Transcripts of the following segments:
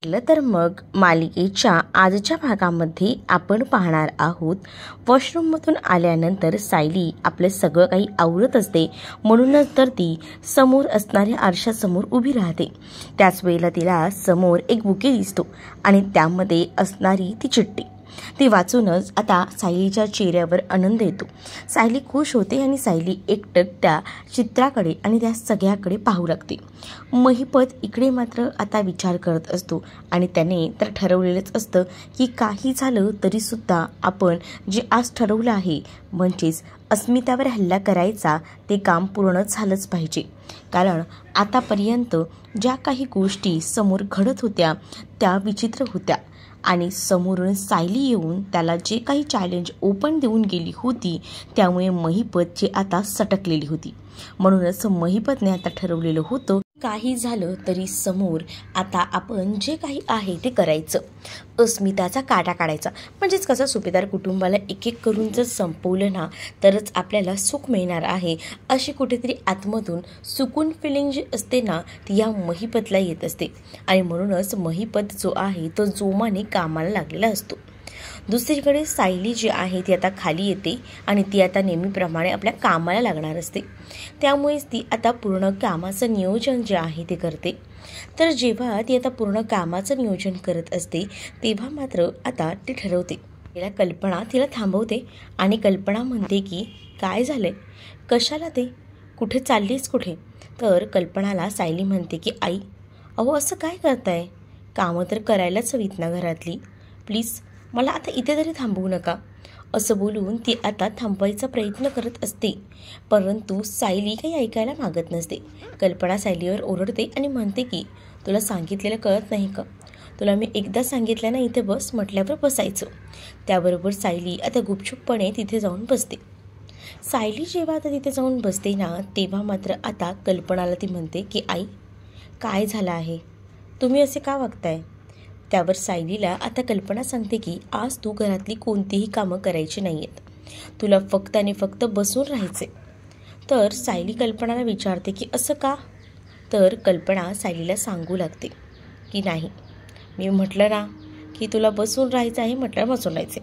तर मग मालिकेच्या आजच्या भागामध्ये आपण पाहणार आहोत, वॉशरूममधून आल्यानंतर सायली आपलं सगळं काही आवरत असते. म्हणूनच तर ती समोर असणाऱ्या आरशासमोर उभी राहते. त्याच वेळेला तिला समोर एक बुके दिसतो आणि त्यामध्ये असणारी ती चिठ्ठी ती वाचूनच आता सायलीच्या चेहऱ्यावर आनंद येतो. सायली खुश होते आणि सायली एकटक त्या चित्राकडे आणि त्या सगळ्याकडे पाहू लागते. महिपत इकडे मात्र आता विचार करत असतो आणि त्याने तर ठरवलेलंच असतं की काही झालं तरीसुद्धा आपण जे आज ठरवलं आहे म्हणजेच अस्मितावर हल्ला करायचा ते काम पूर्ण झालंच पाहिजे. कारण आतापर्यंत ज्या काही गोष्टी समोर घडत होत्या त्या विचित्र होत्या आणि समोरून सायली येऊन त्याला जे काही चॅलेंज ओपन देऊन गेली होती त्यामुळे महिपतची आता सटकलेली होती. म्हणूनच महिपतने आता ठरवलेलं होतं काही झालं तरी समोर आता आपण जे काही आहे ते करायचं, अस्मिताचा काटा काढायचा. म्हणजेच कसं सुभेदार कुटुंबाला एक एक करून जर संपवलं ना तरच आपल्याला सुख मिळणार आहे अशी कुठेतरी आतमधून सुकून फिलिंग जी असते ना ती या महिपतला येत असते. आणि म्हणूनच महिपत जो आहे तो जोमाने कामाला लागलेला असतो. दुसरीकडे सायली जी आहे ती आता खाली येते आणि ती आता नेहमीप्रमाणे आपल्या कामाला लागणार असते. त्यामुळेच ती आता पूर्ण कामाचं नियोजन जे आहे ते करते. तर जेव्हा ती आता पूर्ण कामाचं नियोजन करत असते तेव्हा मात्र आता ती ठरवते. तिला कल्पना तिला थांबवते आणि कल्पना म्हणते की काय झालंय, कशाला ते, कुठे चाललीस कुठे. तर कल्पनाला सायली म्हणते की आई अहो असं काय करताय, कामं तर करायलाच हवीत ना घरातली, प्लीज मला आता इथे तरी थांबवू नका. असं बोलून ती आता थांबवायचा प्रयत्न करत असते. परंतु सायली काही ऐकायला मागत नसते. कल्पना सायलीवर ओरडते आणि म्हणते की तुला सांगितलेलं कळत नाही का, तुला मी एकदा सांगितलं ना इथे बस म्हटल्यावर बसायचं. त्याबरोबर सायली आता गुपचूपपणे तिथे जाऊन बसते. सायली जेव्हा आता तिथे जाऊन बसते ना तेव्हा मात्र आता कल्पनाला ती म्हणते की आई काय झालं आहे, तुम्ही असे का वागताय. त्यावर सायलीला आता कल्पना सांगते की आज तू घरातली कोणतीही कामं करायची नाही आहेत, तुला फक्त आणि फक्त बसून राहायचे. तर सायली कल्पनाला विचारते की असं का. तर कल्पना सायलीला सांगू लागते की नाही, मी म्हटलं ना की तुला बसून राहायचं आहे म्हटलं बसून राहायचे.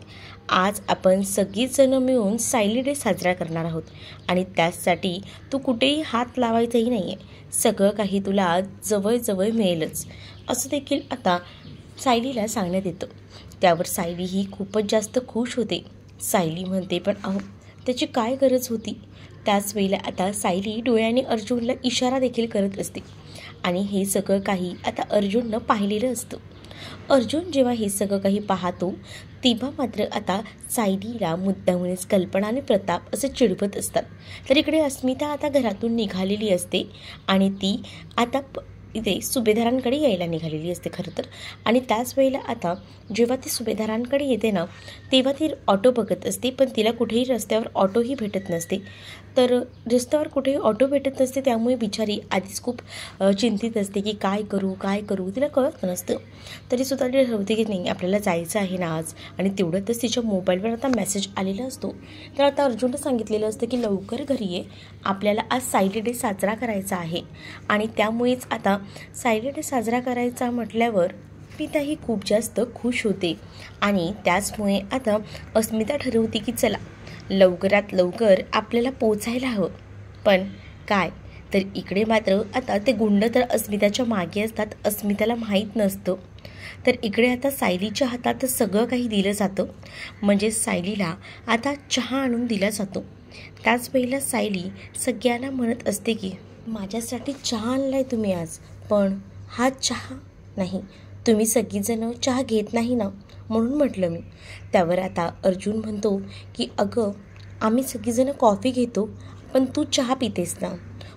आज आपण सगळीजणं मिळून सायली डे साजरा करणार आहोत आणि त्यासाठी तू कुठेही हात लावायचंही नाही आहे, सगळं काही तुला जवळजवळ मिळेलच असं देखील आता सायलीला सांगण्यात येतं. त्यावर सायली ही खूपच जास्त खुश होते. सायली म्हणते पण अहो त्याची काय गरज होती. त्याच वेळेला आता सायली डोळ्याने अर्जुनला इशारा देखील करत असते आणि हे सगळं काही आता अर्जुननं पाहिलेलं असतं. अर्जुन जेव्हा हे सगळं काही पाहतो तेव्हा मात्र आता सायलीला मुद्दामूनच कल्पना आणि प्रताप असे चिडवत असतात. तर इकडे अस्मिता आता घरातून निघालेली असते आणि ती आता इथे सुभेदारांकडे यायला निघालेली असते खरं तर. आणि त्याच वेळेला आता जेव्हा ती सुभेदारांकडे येते ना तेव्हा ती ऑटो बघत असते पण तिला कुठेही रस्त्यावर ऑटोही भेटत नसते. तर रस्त्यावर कुठेही ऑटो भेटत नसते त्यामुळे बिचारी आधीच खूप चिंतित असते की काय करू तिला कळत नसतं. तरीसुद्धा ती ठरवते की नाही आपल्याला जायचं आहे ना आज. आणि तेवढ्यातच तिच्या मोबाईलवर आता मेसेज आलेला असतो. तर आता अर्जुननं सांगितलेलं असतं की लवकर घरी ये, आपल्याला आज सायली डे साजरा करायचा आहे. आणि त्यामुळेच आता सायली डे साजरा करायचा म्हटल्यावर अस्मिताही खूप जास्त खुश होते. आणि त्याचमुळे आता अस्मिता ठरवते की चला लवकरात लवकर आपल्याला पोचायला हवं. पण काय तर इकडे मात्र आता ते गुंड तर अस्मिताच्या मागे असतात, अस्मिताला माहीत नसतं. तर इकडे आता सायलीच्या हातात सगळं काही दिलं जातं. म्हणजे सायलीला आता चहा आणून दिला जातो. त्याच वेळेला सायली सगळ्यांना म्हणत असते की माझ्यासाठी चहा आणलाय तुम्ही आज, पण हा चहा नाही, तुम्ही सगळीजणं चहा घेत नाही ना म्हणून म्हटलं मी. त्यावर आता अर्जुन म्हणतो की अगं आम्ही सगळीजणं कॉफी घेतो पण तू चहा पितेस ना,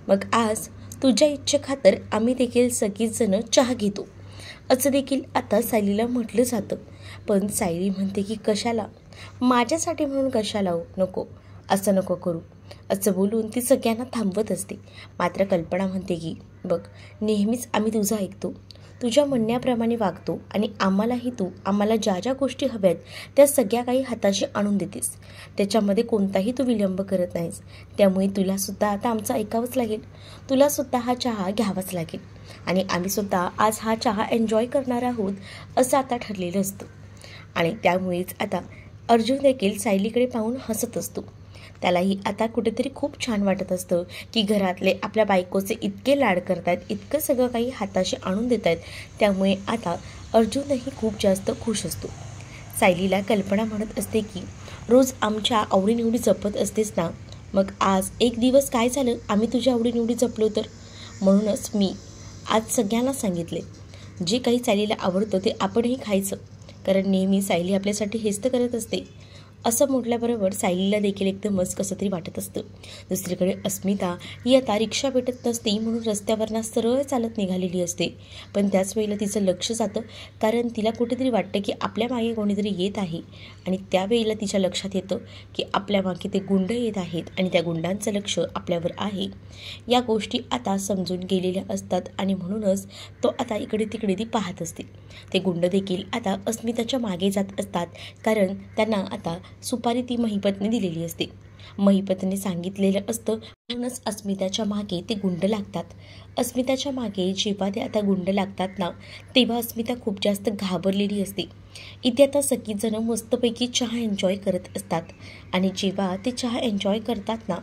मग आज तुझ्या इच्छेखातर आम्ही देखील सगळीजणं चहा घेतो असं देखील आता सायलीला म्हटलं जातं. पण सायली म्हणते की कशाला, माझ्यासाठी म्हणून कशाला नको, असं नको करू असं बोलून ती सगळ्यांना थांबवत असते. मात्र कल्पना म्हणते की बघ नेहमीच आम्ही तुझं ऐकतो, तुझ्या म्हणण्याप्रमाणे वागतो आणि आम्हालाही तू आम्हाला ज्या ज्या गोष्टी हव्यात त्या सगळ्या काही हाताशी आणून देतेस, त्याच्यामध्ये कोणताही तू विलंब करत नाहीस. त्यामुळे तुलासुद्धा आता आमचं ऐकावंच लागेल, तुलासुद्धा हा चहा घ्यावाच लागेल. आणि आम्हीसुद्धा आज हा चहा एन्जॉय करणार आहोत असं आता ठरलेलं असतं. आणि त्यामुळेच आता अर्जुन देखील सायलीकडे पाहून हसत असतो. त्यालाही आता कुठेतरी खूप छान वाटत असतं की घरातले आपल्या बायकोचे इतके लाड करतायत, इतकं सगळं काही हाताशी आणून देत आहेत. त्यामुळे आता अर्जुनही खूप जास्त खुश असतो. सायलीला कल्पना म्हणत असते की रोज आमच्या आवडीनिवडी जपत असतेस ना, मग आज एक दिवस काय झालं आम्ही तुझ्या आवडीनिवडी जपलो तर. म्हणूनच मी आज सगळ्यांना सांगितले जे काही सायलीला आवडतं ते आपणही खायचं, कारण नेहमी सायली आपल्यासाठी हेच तर करत असते. असं म्हटल्याबरोबर सायलीला देखील एकदमच कसं तरी वाटत असतं. दुसरीकडे अस्मिता ही आता रिक्षा भेटत नसते म्हणून रस्त्यावरनं सरळ चालत निघालेली असते. पण त्याच वेळेला तिचं लक्ष जातं, कारण तिला कुठेतरी वाटतं की आपल्या मागे कोणीतरी येत आहे. आणि त्यावेळेला तिच्या लक्षात येतं की आपल्या मागे ते गुंड येत आहेत आणि त्या गुंडांचं लक्ष आपल्यावर आहे. या गोष्टी आता समजून गेलेल्या असतात आणि म्हणूनच तो आता इकडे तिकडे ती पाहत असते. ते गुंड देखील आता अस्मिताच्या मागे जात असतात, कारण त्यांना आता सुपारी ती महिपतने दिलेली असते. महिपतने सांगितलेलं असतं, म्हणूनच अस्मिताच्या मागे ते गुंड लागतात. अस्मिताच्या मागे जेव्हा ते आता गुंड लागतात ना, तेव्हा अस्मिता खूप जास्त घाबरलेली असते. इथे आता सगळीजणं मस्तपैकी चहा एन्जॉय करत असतात आणि जेव्हा ते चहा एन्जॉय करतात ना,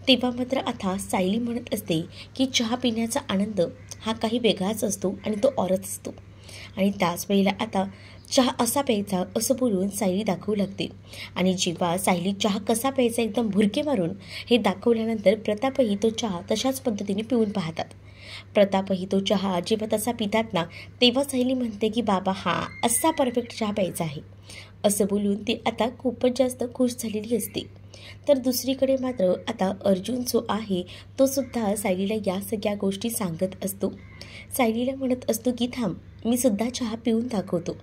तेव्हा मात्र आता सायली म्हणत असते की चहा पिण्याचा आनंद हा काही वेगळाच असतो आणि तो औरच असतो. आणि त्याच वेळेला आता चहा असा प्यायचा असं बोलून सायली दाखवू लागते. आणि जेव्हा सायली चहा कसा प्यायचा एकदम भुरके मारून हे दाखवल्यानंतर प्रतापही तो चहा तशाच पद्धतीने पिऊन पाहतात. प्रतापही तो चहा जेव्हा तसा पितात ना, तेव्हा सायली म्हणते की बाबा हा असा परफेक्ट चहा प्यायचा आहे असं बोलून ती आता खूपच जास्त खुश झालेली असते. तर दुसरीकडे मात्र आता अर्जुन जो आहे तो सुद्धा सायलीला या सगळ्या गोष्टी सांगत असतो. सायलीला म्हणत असतो की थांब, मी सुद्धा चहा पिऊन दाखवतो.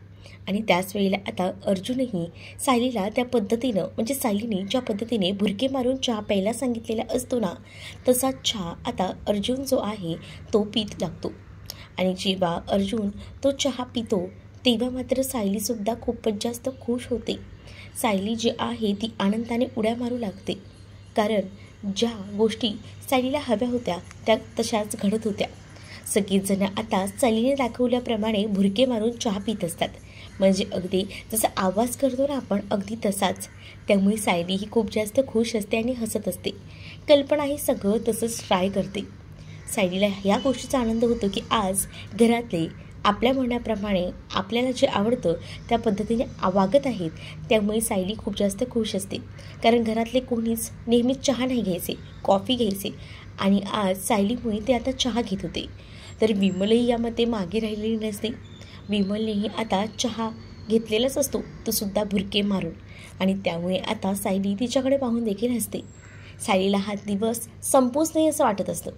आणि त्याच वेळेला आता अर्जुनही सायलीला त्या पद्धतीनं, म्हणजे सायलीने ज्या पद्धतीने भुरके मारून चहा प्यायला सांगितलेला असतो ना, तसा चहा आता अर्जुन जो आहे तो पीत लागतो. आणि जेव्हा अर्जुन तो चहा पितो तेव्हा मात्र सायलीसुद्धा खूपच जास्त खुश होते. सायली जी आहे ती आनंदाने उड्या मारू लागते, कारण ज्या गोष्टी सायलीला हव्या होत्या त्या तशाच घडत होत्या. सगळीजणं आता सायलीने दाखवल्याप्रमाणे भुरके मारून चहा पित असतात, म्हणजे अगदी जसा आवाज करतो ना आपण अगदी तसाच. त्यामुळे सायली ही खूप जास्त खुश असते आणि हसत असते. कल्पना ही सगळं तसंच ट्राय करते. सायलीला या गोष्टीचा आनंद होतो की आज घरातले आपल्या म्हणण्याप्रमाणे आपल्याला जे आवडतं त्या पद्धतीने वागत आहेत. त्यामुळे सायली खूप जास्त खुश असते, कारण घरातले कोणीच नेहमीच चहा नाही घ्यायचे, कॉफी घ्यायचे आणि आज सायलीमुळे ते आता चहा घेत होते. तर विमलही यामध्ये मागे राहिलेली नसते. विमलनेही आता चहा घेतलेलाच असतो, तो सुद्धा भुरके मारून. आणि त्यामुळे आता सायली तिच्याकडे पाहून देखील हसते. सायलीला हा दिवस संपूच नाही असं वाटत असतं,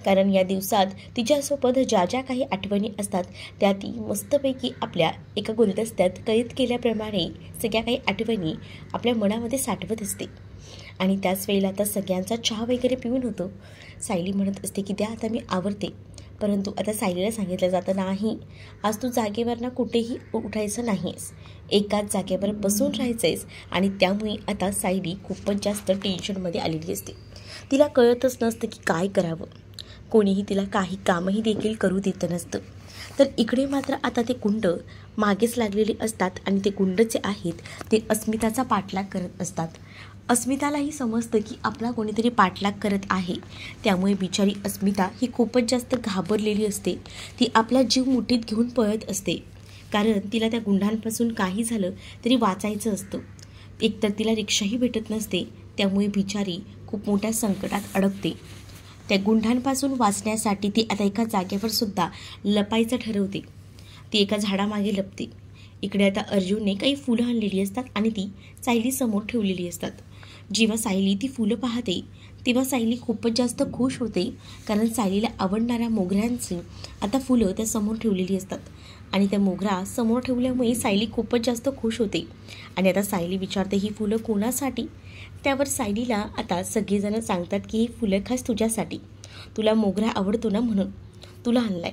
कारण या दिवसात तिच्यासोबत ज्या ज्या काही आठवणी असतात त्या ती मस्तपैकी आपल्या एका गुलदस्त्यात कैद केल्याप्रमाणे सगळ्या काही आठवणी आपल्या मनामध्ये साठवत असते. आणि त्याच वेळेला आता सगळ्यांचा चहा वगैरे पिऊन होतो. सायली म्हणत असते की द्या आता मी आवरते. परंतु आता सायलीला सांगितलं जातं नाही, आज तू जागेवरनं कुठेही उठायचं नाहीस, एकाच जागेवर बसून राहायचं आहेस. आणि त्यामुळे आता सायली खूपच जास्त टेन्शनमध्ये आलेली असते. तिला कळतच नसतं की काय करावं. कोणीही तिला काही कामही देखील करू देत नसतं. तर इकडे मात्र आता ते गुंड मागेच लागलेले असतात आणि ते गुंड जे आहेत ते अस्मिताचा पाठलाग करत असतात. अस्मितालाही समजतं की आपला कोणीतरी पाठलाग करत आहे. त्यामुळे बिचारी अस्मिता ही खूपच जास्त घाबरलेली असते. ती आपला जीव मुठीत घेऊन पळत असते, कारण तिला त्या गुंडांपासून काही झालं तरी वाचायचं असतं. एकतर तिला रिक्षाही भेटत नसते, त्यामुळे बिचारी खूप मोठ्या संकटात अडकते. त्या गुंडांपासून वाचण्यासाठी ती आता एका जागेवर सुद्धा लपायचं ठरवते. ती एका झाडामागे लपते. इकडे आता अर्जुनने काही फुलं आणलेली असतात आणि ती सायली समोर ठेवलेली असतात. जेव्हा सायली ती फुलं पाहते तेव्हा सायली खूपच जास्त खुश होते, कारण सायलीला आवडणाऱ्या मोगऱ्यांची आता फुलं त्या समोर ठेवलेली असतात. आणि त्या मोगरा समोर ठेवल्यामुळे सायली खूपच जास्त खुश होते. आणि आता सायली विचारते ही फुलं कोणासाठी. त्यावर सायलीला आता सगळेजण सांगतात की ही फुलं खास तुझ्यासाठी, तुला मोगरा आवडतो ना म्हणून तुला आणलाय.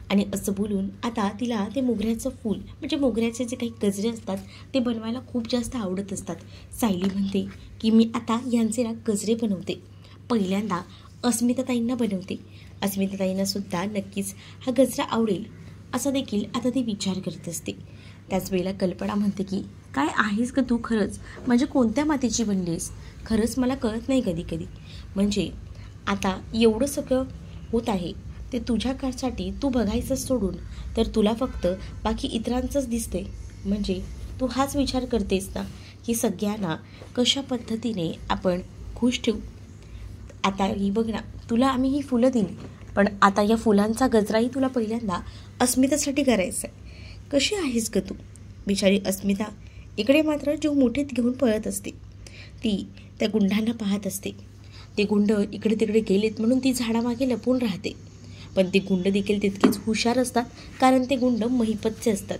आणि असं बोलून आता तिला ते मोगऱ्याचं फूल, म्हणजे मोगऱ्याचे जे काही गजरे असतात ते बनवायला खूप जास्त आवडत असतात. सायली म्हणते की मी आता यांचे ना गजरे बनवते. पहिल्यांदा अस्मिताताईंना बनवते अस्मिताताईंना सुद्धा नक्कीच हा गजरा आवडेल असा देखील आता ती विचार करत असते. त्याच वेळेला कल्पना म्हणते की काय आहेस का तू खरंच, म्हणजे कोणत्या मातीची बनलीस, खरंच मला कळत नाही कधी कधी. म्हणजे आता एवढं सगळं होत आहे ते तुझ्या कारसाठी तू बघायचं सोडून तर तुला फक्त बाकी इतरांचंच दिसते. म्हणजे तू हाच विचार करतेस ना की सगळ्यांना कशा पद्धतीने आपण खुश ठेवू. आता ही बघ ना, तुला आम्ही ही फुलं दिली, पण आता या फुलांचा गजराही तुला पहिल्यांदा अस्मितासाठी करायचा आहे. कशी आहेस ग तू. बिचारी अस्मिता इकडे मात्र जीव मुठीत घेऊन पळत असते. ती त्या गुंडांना पाहत असते. ते गुंड इकडे तिकडे गेलेत म्हणून ती झाडामागे लपून राहते. पण ते गुंड देखील तितकेच हुशार असतात, कारण ते गुंड महिपतचे असतात.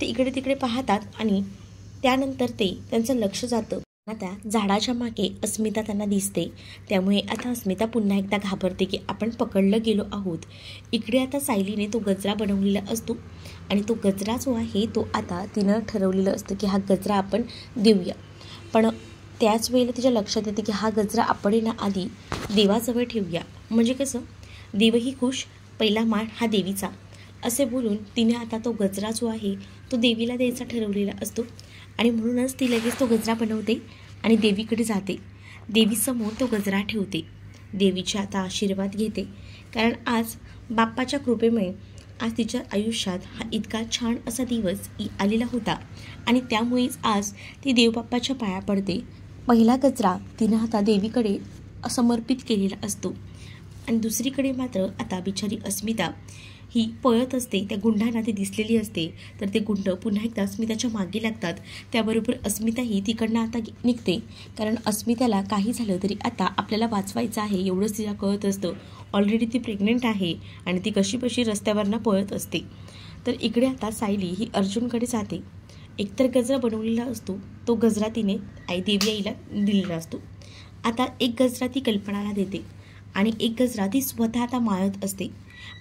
ते इकडे तिकडे पाहतात आणि त्यानंतर त्यांचं लक्ष जातं. त्या झाडाच्या मागे अस्मिता त्यांना दिसते. त्यामुळे आता अस्मिता पुन्हा एकदा घाबरते की आपण पकडलं गेलो आहोत. इकडे आता सायलीने तो गजरा बनवलेला असतो आणि तो गजरा जो आहे तो आता तिनं ठरवलेलं असतं की हा गजरा आपण देऊया. पण त्याच वेळेला तिच्या लक्षात येते की हा गजरा आपण ना आधी देवाजवळ ठेवूया, म्हणजे कसं देवही खुश, पहिला मान हा देवीचा, असे बोलून तिने आता तो गजरा जो आहे तो देवीला द्यायचा ठरवलेला असतो. आणि म्हणूनच ती लगेच तो गजरा बनवते आणि देवीकडे जाते. देवीसमोर तो गजरा ठेवते. देवीचे आता आशीर्वाद घेते, कारण आज बाप्पाच्या कृपेमुळे आज तिच्या आयुष्यात हा इतका छान असा दिवस आलेला होता आणि त्यामुळेच आज ती देवबाप्पाच्या पाया पडते. पहिला गजरा तिनं आता देवीकडे समर्पित केलेला असतो. आणि दुसरीकडे मात्र आता बिचारी अस्मिता ही पळत असते. त्या गुंडांना ती दिसलेली असते, तर ते गुंड पुन्हा एकदा अस्मिताच्या मागे लागतात. त्याबरोबर अस्मिताही तिकडनं आता निघते, कारण अस्मिताला काही झालं तरी आता आपल्याला वाचवायचं आहे एवढंच तिला कळत असतं. ऑलरेडी ती प्रेग्नेंट आहे आणि ती कशी रस्त्यावरनं पळत असते. तर इकडे आता सायली ही अर्जुनकडे जाते. एकतर गजरा बनवलेला असतो, तो गजरा तिने देवी आईला दिलेला असतो. आता एक गजरा ती कल्पनाला देते आणि एक गजरा ती स्वतः आता माळत असते.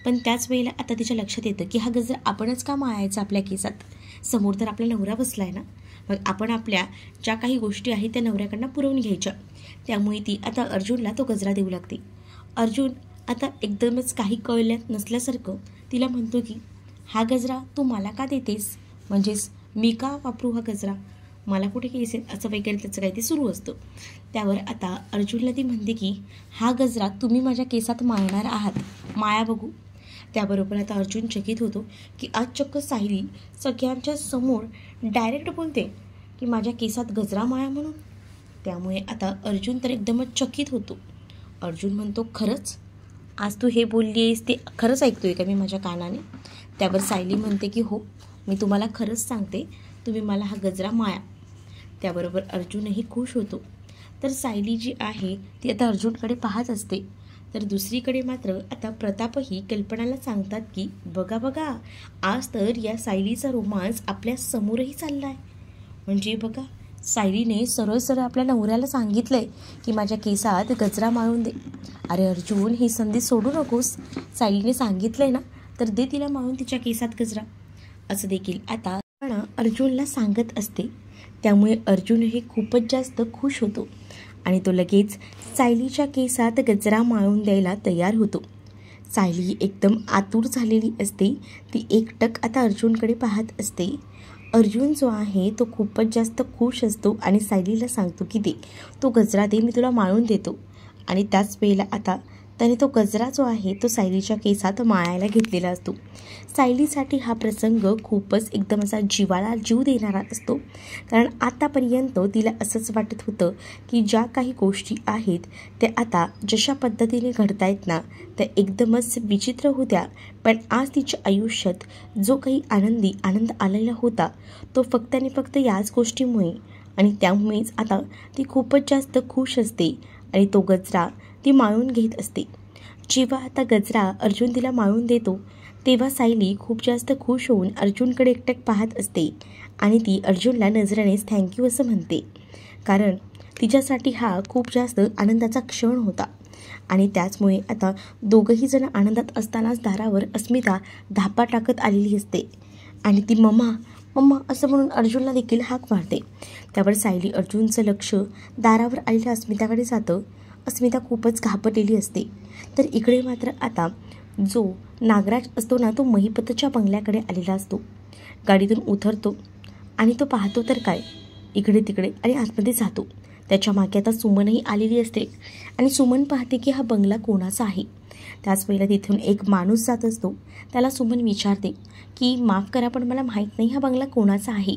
पण त्याच वेळेला आता तिच्या लक्षात येतं की हा गजरा आपणच का माळायचा आपल्या केसात, समोर तर आपला नवरा बसला आहे ना, मग आपण आपल्या ज्या काही गोष्टी आहेत त्या नवऱ्याकडनं पुरवून घ्यायच्या. त्यामुळे ती आता अर्जुनला तो गजरा देऊ लागते. अर्जुन आता एकदमच काही कळल्यात नसल्यासारखं तिला म्हणतो की हा गजरा तू मला का देतेस, म्हणजेच मी का वापरू हा गजरा, मला कुठे केस आहेत, असं वगैरे त्याचं काही ते सुरू असतं. त्यावर आता अर्जुनला ती म्हणते की हा गजरा तुम्ही माझ्या केसात माळणार आहात, माया बघू. त्याबरोबर आता अर्जुन चकित होतो की आज चक्क सायली सगळ्यांच्या समोर डायरेक्ट बोलते की माझ्या केसात गजरा माळा म्हणून. त्यामुळे आता अर्जुन तर एकदमच चकित होतो. अर्जुन म्हणतो खरंच आज तू हे बोलली आहेस ते खरंच ऐकतोय का मी माझ्या कानाने. त्यावर सायली म्हणते की हो, मी तुम्हाला खरंच सांगते, तुम्ही मला हा गजरा माळा. त्याबरोबर अर्जुनही खुश होतो. तर सायली जी आहे ती आता अर्जुनकडे पाहत असते. तर दुसरीकडे मात्र आता प्रतापही कल्पनाला सांगतात की बघा बघा, आज तर या सायलीचा रोमांस आपल्या समोरही चालला आहे. म्हणजे बघा, सायलीने सरळ सरळ आपल्या नवऱ्याला सांगितलंय की माझ्या केसात गजरा माळून दे. अरे अर्जुन, ही संधी सोडू नकोस, सायलीने सांगितलंय ना, तर दे तिला माळून तिच्या केसात गजरा, असं देखील आता अर्जुनला सांगत असते. त्यामुळे अर्जुनही खूपच जास्त खुश होतो आणि तो लगेच सायलीच्या केसात गजरा माळून द्यायला तयार होतो. सायली एकदम आतुर झालेली असते. ती एकटक आता अर्जुनकडे पाहत असते. अर्जुन जो आहे तो खूपच जास्त खुश असतो आणि सायलीला सांगतो की दे तो गजरा दे, मी तुला माळून देतो. आणि त्याच वेळेला आता त्याने तो गजरा जो आहे तो सायलीच्या केसात माळायला घेतलेला असतो. सायलीसाठी हा प्रसंग खूपच एकदम असा जीवाला जीव देणारा असतो, कारण आतापर्यंत तिला असंच वाटत होतं की ज्या काही गोष्टी आहेत त्या आता जशा पद्धतीने घडतायत ना त्या एकदमच विचित्र होत्या. पण आज तिच्या आयुष्यात जो काही आनंद आलेला होता तो फक्त आणि फक्त याच गोष्टीमुळे, आणि त्यामुळेच आता ती खूपच जास्त खुश असते आणि तो गजरा ती माळून घेत असते. जेव्हा आता गजरा अर्जुन तिला माळून देतो तेव्हा सायली खूप जास्त खुश होऊन अर्जुनकडे एकटक पाहत असते आणि ती अर्जुनला नजरेनेच थँक्यू असं म्हणते, कारण तिच्यासाठी हा खूप जास्त आनंदाचा क्षण होता. आणि त्याचमुळे आता दोघंही जण आनंदात असतानाच दारावर अस्मिता धापा टाकत आलेली असते आणि ती मम्मा मम्मा असं म्हणून अर्जुनला देखील हाक मारते. त्यावर सायली अर्जुनचं लक्ष दारावर आलेल्या अस्मिताकडे जातं अस्मिता खूपच घाबरलेली असते. तर इकडे मात्र आता जो नागराज असतो ना, तो महिपतच्या बंगल्याकडे आलेला असतो. गाडीतून उतरतो आणि तो पाहतो तर काय, इकडे तिकडे आणि आतमध्ये जातो. त्याच्या मागे आता सुमनही आलेली असते आणि सुमन पाहते की हा बंगला कोणाचा आहे. त्याच वेळेला तिथून एक माणूस जात असतो. त्याला सुमन विचारते की माफ करा पण मला माहीत नाही हा बंगला कोणाचा आहे.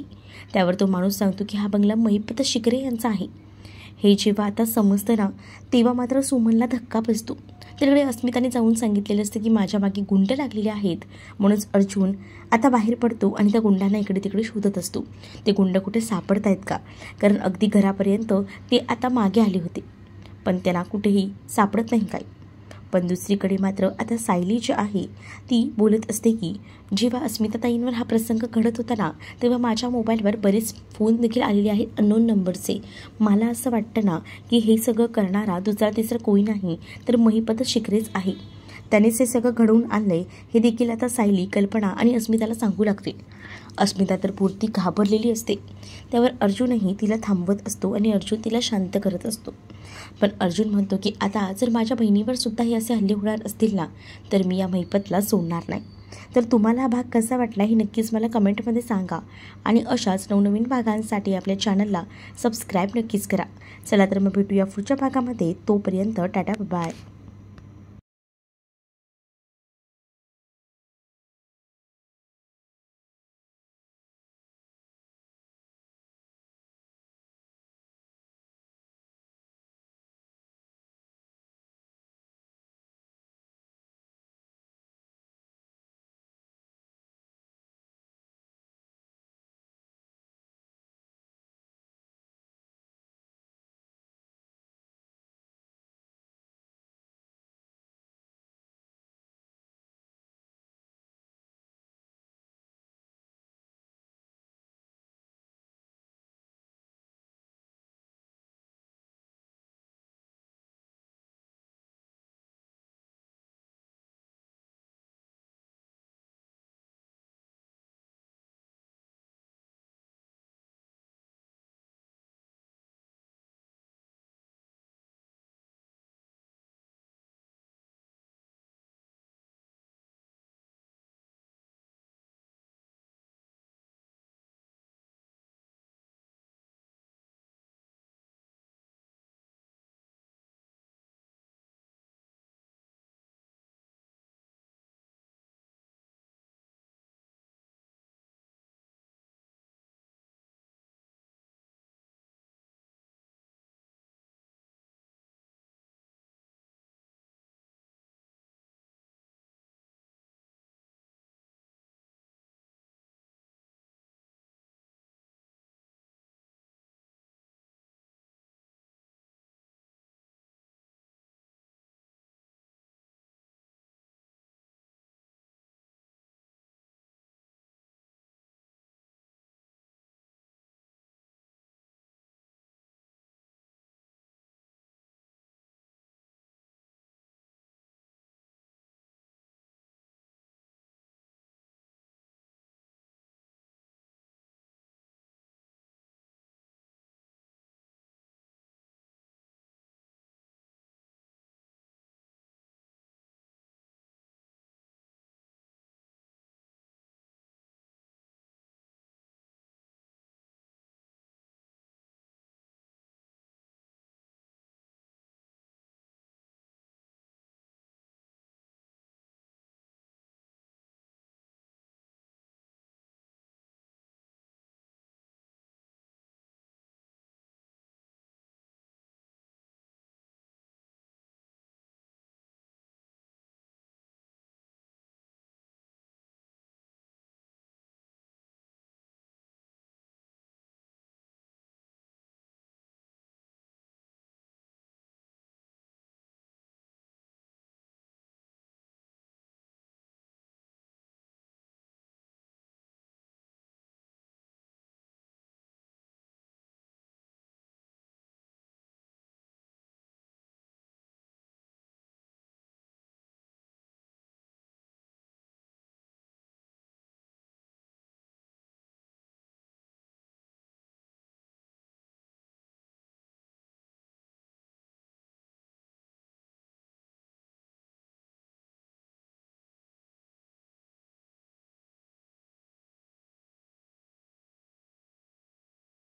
त्यावर तो माणूस सांगतो की हा बंगला महिपत शिकरे यांचा आहे. हे जेव्हा आता समजतं ना, तेव्हा मात्र सुमनला धक्का बसतो. तिकडे अस्मिताने जाऊन सांगितलेलं असतं की माझ्या मागे गुंड लागलेले आहेत. म्हणूनच अर्जुन आता बाहेर पडतो आणि त्या गुंडांना इकडे तिकडे शोधत असतो. ते गुंड कुठे सापडत आहेत का, कारण अगदी घरापर्यंत ते आता मागे आले होते, पण त्यांना कुठेही सापडत नाही काय. पण दुसरीकडे मात्र आता सायली जी आहे ती बोलत असते की जेव्हा अस्मिताताईंवर हा प्रसंग घडत होता ना, तेव्हा माझ्या मोबाईलवर बरेच फोन देखील आलेले आहेत अननोन नंबरचे. मला असं वाटतं ना की हे सगळं करणारा दुसरा तिसरा कोणी नाही तर महिपत शिकरेच आहे. त्यानेच हे सगळं घडवून आणलंय हे देखील आता सायली, कल्पना आणि अस्मिताला सांगू लागते. अस्मिता तर पूर्ती घाबरलेली असते. त्यावर अर्जुनही तिला थांबवत असतो आणि अर्जुन तिला शांत करत असतो. पण अर्जुन म्हणतो की आता जर माझ्या बहिणीवर सुद्धा हे असे हल्ले होणार असतील ना, तर मी या महिपतला सोडणार नाही. तर तुम्हाला हा भाग कसा वाटला हे नक्कीच मला कमेंटमध्ये सांगा आणि अशाच नवनवीन भागांसाठी आपल्या चॅनलला सबस्क्राईब नक्कीच करा. चला तर मग भेटूया पुढच्या भागामध्ये. तोपर्यंत टाटा बाय.